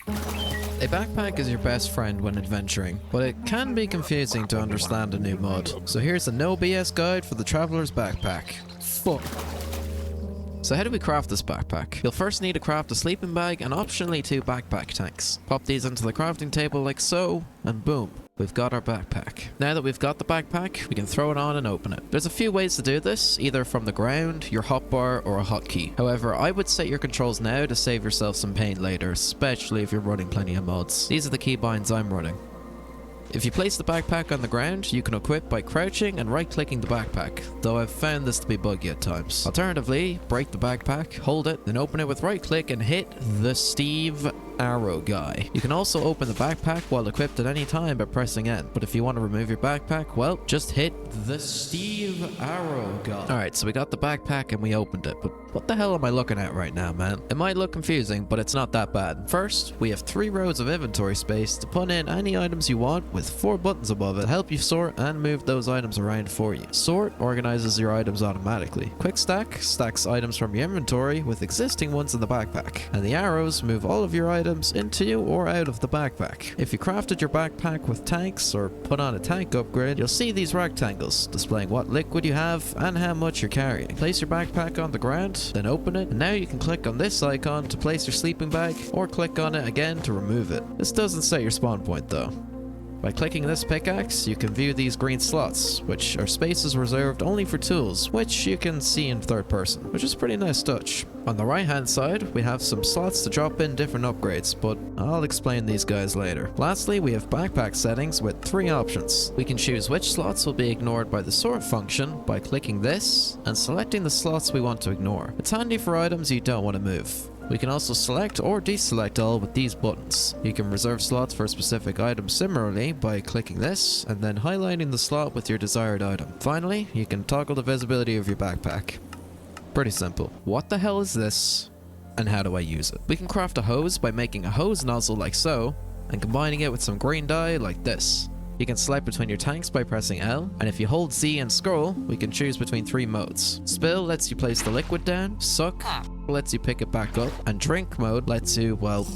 A backpack is your best friend when adventuring, but it can be confusing to understand a new mod. So here's a no BS guide for the traveler's backpack. Fuck. So how do we craft this backpack? You'll first need to craft a sleeping bag and optionally 2 backpack tanks. Pop these into the crafting table like so, and boom. We've got our backpack. Now that we've got the backpack, we can throw it on and open it. There's a few ways to do this, either from the ground, your hotbar, or a hotkey. However, I would set your controls now to save yourself some pain later, especially if you're running plenty of mods. These are the keybinds I'm running. If you place the backpack on the ground, you can equip by crouching and right-clicking the backpack, though I've found this to be buggy at times. Alternatively, break the backpack, hold it, then open it with right-click and hit the Steve arrow guy. You can also open the backpack while equipped at any time by pressing N, but if you want to remove your backpack, well, just hit the Steve arrow guy. Alright, so we got the backpack and we opened it, but what the hell am I looking at right now, man? It might look confusing, but it's not that bad. First, we have 3 rows of inventory space to put in any items you want with 4 buttons above it to help you sort and move those items around for you. Sort organizes your items automatically. Quick stack stacks items from your inventory with existing ones in the backpack, and the arrows move all of your items into or out of the backpack. If you crafted your backpack with tanks or put on a tank upgrade, you'll see these rectangles displaying what liquid you have and how much you're carrying. Place your backpack on the ground, then open it, and now you can click on this icon to place your sleeping bag, or click on it again to remove it. This doesn't set your spawn point though. By clicking this pickaxe, you can view these green slots, which are spaces reserved only for tools, which you can see in third person, which is a pretty nice touch. On the right hand side, we have some slots to drop in different upgrades, but I'll explain these guys later. Lastly, we have backpack settings with 3 options. We can choose which slots will be ignored by the sort function by clicking this and selecting the slots we want to ignore. It's handy for items you don't want to move. We can also select or deselect all with these buttons. You can reserve slots for specific items similarly by clicking this and then highlighting the slot with your desired item. Finally, you can toggle the visibility of your backpack. Pretty simple. What the hell is this, and how do I use it? We can craft a hose by making a hose nozzle like so and combining it with some green dye like this. You can select between your tanks by pressing L, and if you hold Z and scroll, we can choose between 3 modes. Spill lets you place the liquid down, suck lets you pick it back up, and drink mode lets you, well,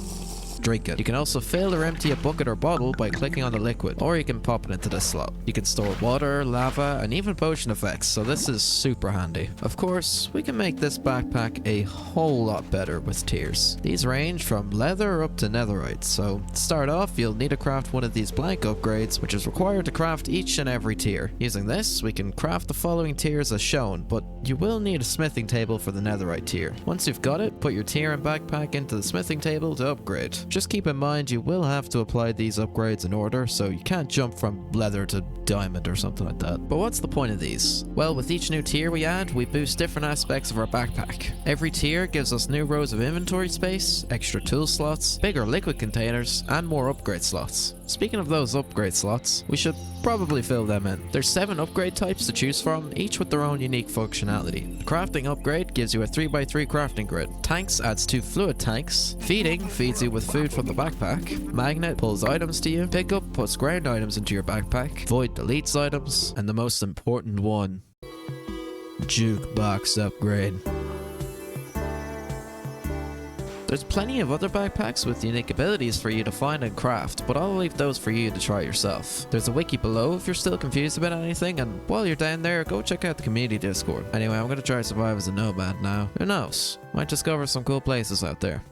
drink it. You can also fill or empty a bucket or bottle by clicking on the liquid, or you can pop it into this slot. You can store water, lava, and even potion effects, so this is super handy. Of course, we can make this backpack a whole lot better with tiers. These range from leather up to netherite, so to start off, you'll need to craft one of these blank upgrades, which is required to craft each and every tier. Using this, we can craft the following tiers as shown, but you will need a smithing table for the netherite tier. Once you've got it, put your tier and backpack into the smithing table to upgrade. Just keep in mind you will have to apply these upgrades in order, so you can't jump from leather to diamond or something like that. But what's the point of these? Well, with each new tier we add, we boost different aspects of our backpack. Every tier gives us new rows of inventory space, extra tool slots, bigger liquid containers, and more upgrade slots. Speaking of those upgrade slots, we should probably fill them in. There's 7 upgrade types to choose from, each with their own unique functionality. The crafting upgrade gives you a 3x3 crafting grid. Tanks adds 2 fluid tanks. Feeding feeds you with food from the backpack. Magnet pulls items to you. Pickup puts ground items into your backpack. Void deletes items. And the most important one, jukebox upgrade. There's plenty of other backpacks with unique abilities for you to find and craft, but I'll leave those for you to try yourself. There's a wiki below if you're still confused about anything, and while you're down there, go check out the community Discord. Anyway, I'm gonna try to survive as a nomad now. Who knows? Might discover some cool places out there.